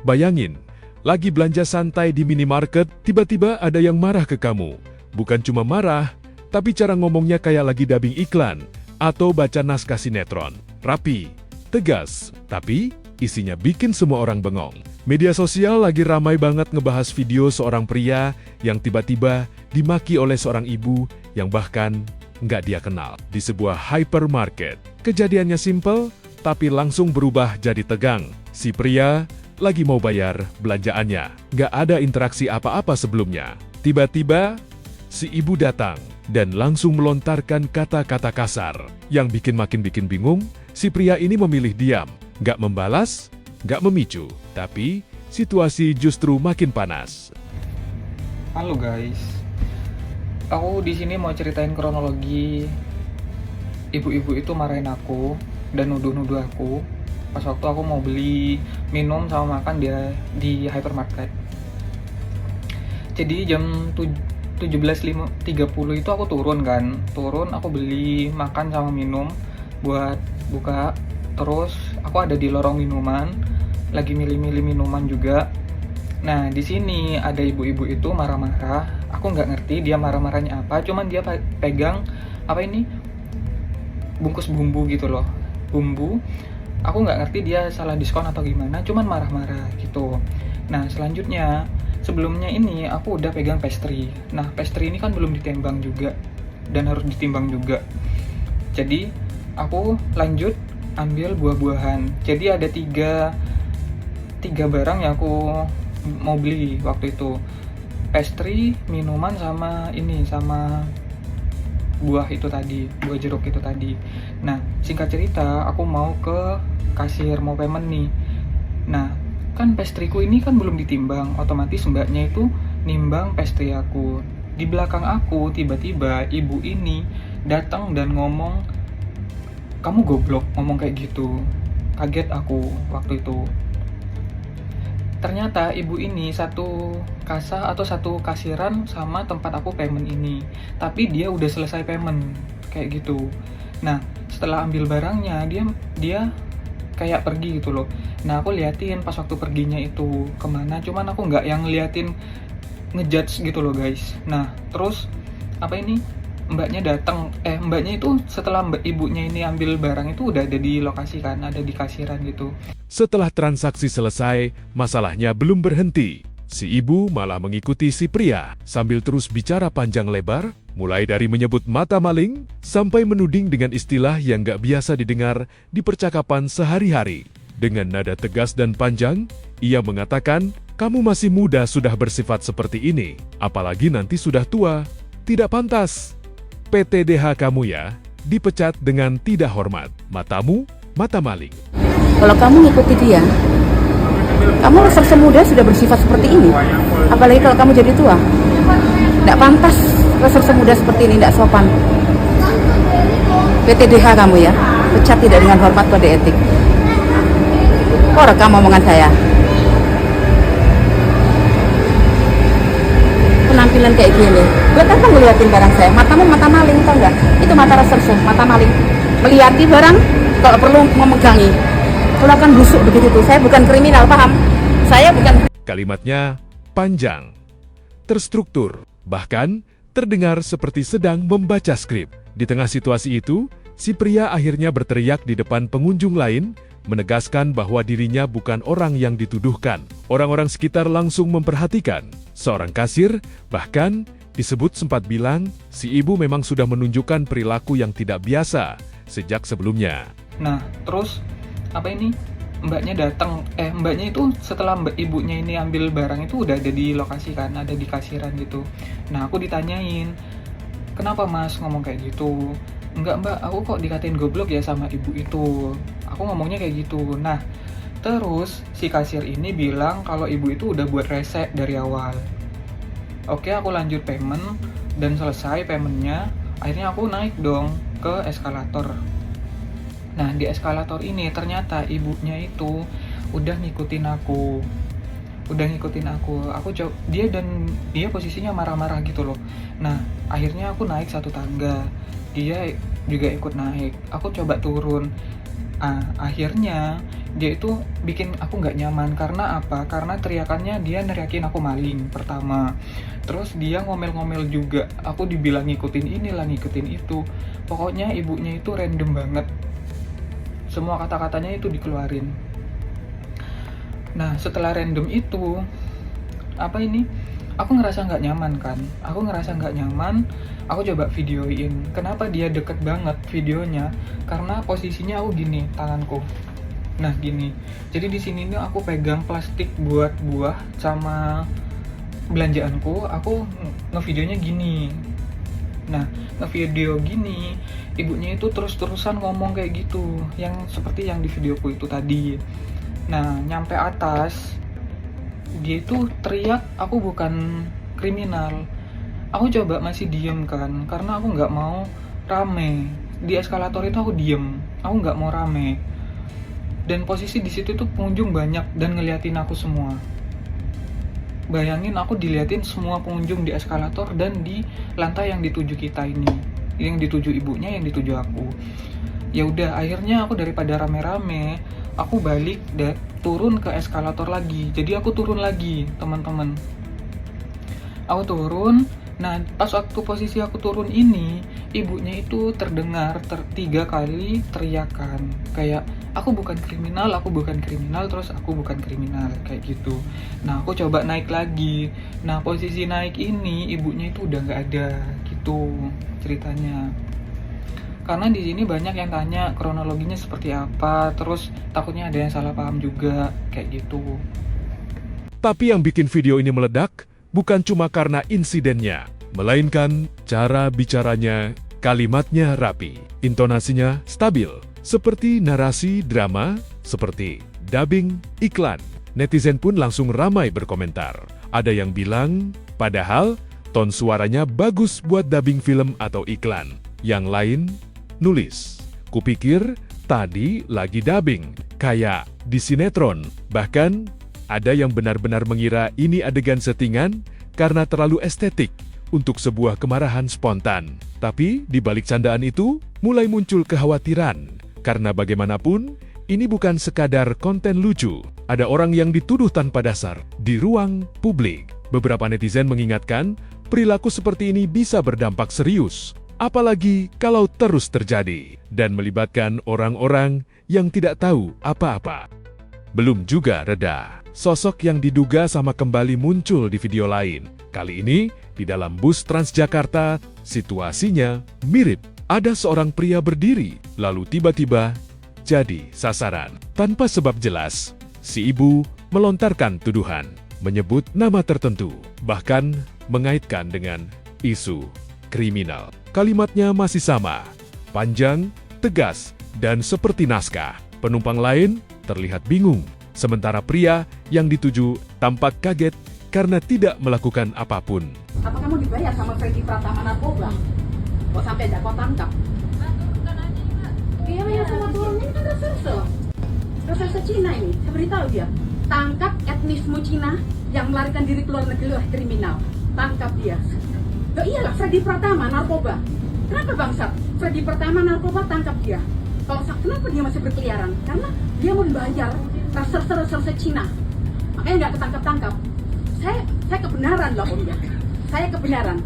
Bayangin, lagi belanja santai di minimarket, tiba-tiba ada yang marah ke kamu. Bukan cuma marah, tapi cara ngomongnya kayak lagi dubbing iklan atau baca naskah sinetron. Rapi, tegas, tapi isinya bikin semua orang bengong. Media sosial lagi ramai banget ngebahas video seorang pria yang tiba-tiba dimaki oleh seorang ibu yang bahkan nggak dia kenal di sebuah hypermarket. Kejadiannya simple, tapi langsung berubah jadi tegang. Si pria lagi mau bayar belanjaannya. Nggak ada interaksi apa-apa sebelumnya. Tiba-tiba, si ibu datang dan langsung melontarkan kata-kata kasar. Yang makin bikin bingung, si pria ini memilih diam. Nggak membalas, nggak memicu. Tapi, situasi justru makin panas. Halo guys, aku di sini mau ceritain kronologi ibu-ibu itu marahin aku dan nuduh-nuduh aku pas waktu aku mau beli minum sama makan di hypermarket. Jadi jam 17.30 itu aku turun aku beli makan sama minum buat buka. Terus aku ada di lorong minuman, lagi milih-milih minuman juga. Nah di sini ada ibu-ibu itu marah-marah. Aku nggak ngerti dia marah-marahnya apa. Cuman dia pegang apa ini bungkus bumbu gitu loh, bumbu. Aku nggak ngerti dia salah diskon atau gimana, cuman marah-marah gitu. Nah selanjutnya, sebelumnya ini aku udah pegang pastry. Nah pastry ini kan belum ditimbang juga dan harus ditimbang juga. Jadi aku lanjut ambil buah-buahan. Jadi ada tiga barang yang aku mau beli waktu itu. Pastry, minuman, sama buah itu tadi, buah jeruk itu tadi. Nah, singkat cerita, aku mau ke kasir mau payment nih. Nah, kan pastryku ini kan belum ditimbang, otomatis mbaknya itu nimbang pastry aku. Di belakang aku tiba-tiba ibu ini datang dan ngomong, "Kamu goblok," ngomong kayak gitu. Kaget aku waktu itu. Ternyata ibu ini satu kasa atau satu kasiran sama tempat aku payment ini, tapi dia udah selesai payment kayak gitu. Nah setelah ambil barangnya dia kayak pergi gitu loh. Nah aku liatin pas waktu perginya itu kemana, cuman aku nggak yang liatin ngejudge gitu loh guys. Nah terus apa ini mbaknya datang, mbaknya itu setelah ibunya ini ambil barang itu udah ada di lokasi kan, ada di kasiran gitu. Setelah transaksi selesai, masalahnya belum berhenti. Si ibu malah mengikuti si pria sambil terus bicara panjang lebar, mulai dari menyebut mata maling sampai menuding dengan istilah yang gak biasa didengar di percakapan sehari-hari. Dengan nada tegas dan panjang, ia mengatakan, "Kamu masih muda sudah bersifat seperti ini, apalagi nanti sudah tua. Tidak pantas. PTDH kamu ya, dipecat dengan tidak hormat. Matamu, mata maling." Kalau kamu ngikuti dia, kamu reserse muda sudah bersifat seperti ini. Apalagi kalau kamu jadi tua. Tidak pantas reserse muda seperti ini, tidak sopan. PTDH kamu ya, pecat tidak dengan hormat kode etik. Kok rekam omongan saya? Penampilan kayak gini, buat apa ngeliatin barang saya? Matamu mata maling, tau nggak? Itu mata reserse, mata maling. Melihati barang, kalau perlu memegangi. Kalau akan busuk begitu tuh, saya bukan kriminal, paham? Saya bukan. Kalimatnya panjang, terstruktur, bahkan terdengar seperti sedang membaca skrip. Di tengah situasi itu, si pria akhirnya berteriak di depan pengunjung lain, menegaskan bahwa dirinya bukan orang yang dituduhkan. Orang-orang sekitar langsung memperhatikan. Seorang kasir bahkan disebut sempat bilang si ibu memang sudah menunjukkan perilaku yang tidak biasa sejak sebelumnya. Nah terus apa ini mbaknya datang, mbaknya itu setelah ibunya ini ambil barang itu udah ada di lokasi kan, ada di kasiran gitu. Nah aku ditanyain, "Kenapa mas ngomong kayak gitu?" "Enggak mbak, aku kok dikatain goblok ya sama ibu itu." Aku ngomongnya kayak gitu. Nah terus si kasir ini bilang kalau ibu itu udah buat rese dari awal. Oke, aku lanjut payment dan selesai paymentnya. Akhirnya aku naik dong ke eskalator. Nah di eskalator ini ternyata ibunya itu udah ngikutin aku. Dia posisinya marah-marah gitu loh. Nah akhirnya aku naik satu tangga, dia juga ikut naik. Aku coba turun. Akhirnya dia itu bikin aku nggak nyaman. Karena apa? Karena teriakannya dia neriakin aku maling pertama. Terus dia ngomel-ngomel juga. Aku dibilang ngikutin inilah, ngikutin itu. Pokoknya ibunya itu random banget. Semua kata-katanya itu dikeluarin. Nah, setelah random itu, aku ngerasa nggak nyaman kan. Aku coba videoin. Kenapa dia deket banget videonya? Karena posisinya aku gini, tanganku. Nah, gini. Jadi di sini nih aku pegang plastik buat buah sama belanjaanku. Aku ngevideonya gini. Nah, ngevideo gini, ibunya itu terus-terusan ngomong kayak gitu, yang seperti yang di videoku itu tadi. Nah, nyampe atas, dia itu teriak, aku bukan kriminal. Aku coba masih diem kan, karena aku nggak mau rame. Di eskalator itu aku diem, aku nggak mau rame. Dan posisi di situ tuh pengunjung banyak dan ngeliatin aku semua. Bayangin aku diliatin semua pengunjung di eskalator dan di lantai yang dituju kita ini, yang dituju ibunya, yang dituju aku. Ya udah, akhirnya aku daripada rame-rame, aku balik dan turun ke eskalator lagi. Jadi aku turun lagi, teman-teman. Aku turun. Nah, pas waktu posisi aku turun ini, ibunya itu terdengar 3 kali teriakan. Kayak, aku bukan kriminal, terus aku bukan kriminal, kayak gitu. Nah, aku coba naik lagi. Nah, posisi naik ini, ibunya itu udah nggak ada, gitu ceritanya. Karena di sini banyak yang tanya kronologinya seperti apa, terus takutnya ada yang salah paham juga, kayak gitu. Tapi yang bikin video ini meledak bukan cuma karena insidennya, melainkan cara bicaranya, kalimatnya rapi, intonasinya stabil, seperti narasi drama, seperti dubbing iklan. Netizen pun langsung ramai berkomentar. Ada yang bilang, padahal ton suaranya bagus buat dubbing film atau iklan. Yang lain nulis, kupikir tadi lagi dubbing, kayak di sinetron. Bahkan ada yang benar-benar mengira ini adegan settingan karena terlalu estetik untuk sebuah kemarahan spontan. Tapi di balik candaan itu mulai muncul kekhawatiran, karena bagaimanapun ini bukan sekadar konten lucu. Ada orang yang dituduh tanpa dasar di ruang publik. Beberapa netizen mengingatkan, perilaku seperti ini bisa berdampak serius, apalagi kalau terus terjadi dan melibatkan orang-orang yang tidak tahu apa-apa. Belum juga reda, sosok yang diduga sama kembali muncul di video lain. Kali ini, di dalam bus Transjakarta, situasinya mirip. Ada seorang pria berdiri, lalu tiba-tiba jadi sasaran. Tanpa sebab jelas, si ibu melontarkan tuduhan, menyebut nama tertentu, bahkan mengaitkan dengan isu kriminal. Kalimatnya masih sama, panjang, tegas, dan seperti naskah. Penumpang lain terlihat bingung, sementara pria yang dituju tampak kaget karena tidak melakukan apapun. Apa kamu dibayar sama Freddy Pratama narkoba? Kok sampai tidak kau tangkap? Iya, bayar sama turun ini kan reserse Cina ini. Saya beritahu dia, tangkap etnismu Cina yang melarikan diri ke luar negeri oleh kriminal. Tangkap dia. Loh iyalah, Freddy Pratama narkoba. Kenapa bangsat? Freddy Pratama narkoba, tangkap dia. Kalau kenapa dia masih berkeliaran? Karena dia mau dibayar reserse Cina. Makanya nggak ketangkap-tangkap. Saya kebenaran loh om ya. Saya kebenaran.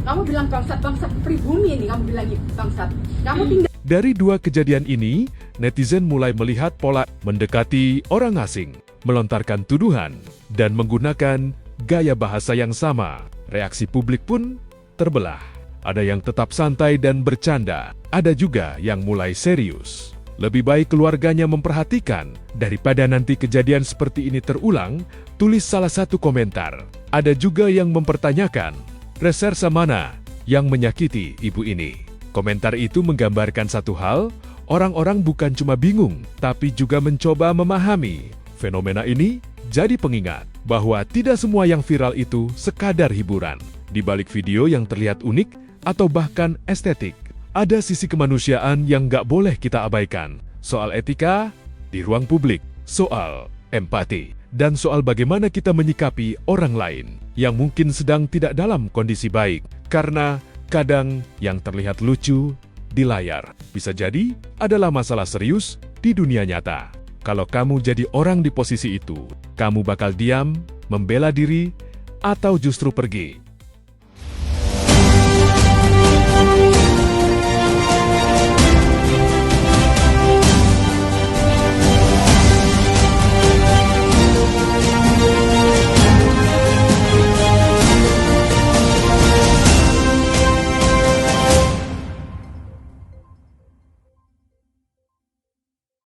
Kamu bilang bangsat pribumi ini, kamu bilang bangsat. Kamu tinggal. Dari dua kejadian ini, netizen mulai melihat pola mendekati orang asing, melontarkan tuduhan, dan menggunakan gaya bahasa yang sama. Reaksi publik pun terbelah. Ada yang tetap santai dan bercanda, ada juga yang mulai serius. Lebih baik keluarganya memperhatikan, daripada nanti kejadian seperti ini terulang, tulis salah satu komentar. Ada juga yang mempertanyakan, reserse mana yang menyakiti ibu ini? Komentar itu menggambarkan satu hal, orang-orang bukan cuma bingung, tapi juga mencoba memahami. Fenomena ini jadi pengingat bahwa tidak semua yang viral itu sekadar hiburan. Di balik video yang terlihat unik atau bahkan estetik, ada sisi kemanusiaan yang nggak boleh kita abaikan. Soal etika di ruang publik, soal empati, dan soal bagaimana kita menyikapi orang lain yang mungkin sedang tidak dalam kondisi baik. Karena kadang yang terlihat lucu di layar bisa jadi adalah masalah serius di dunia nyata. Kalau kamu jadi orang di posisi itu, kamu bakal diam, membela diri, atau justru pergi.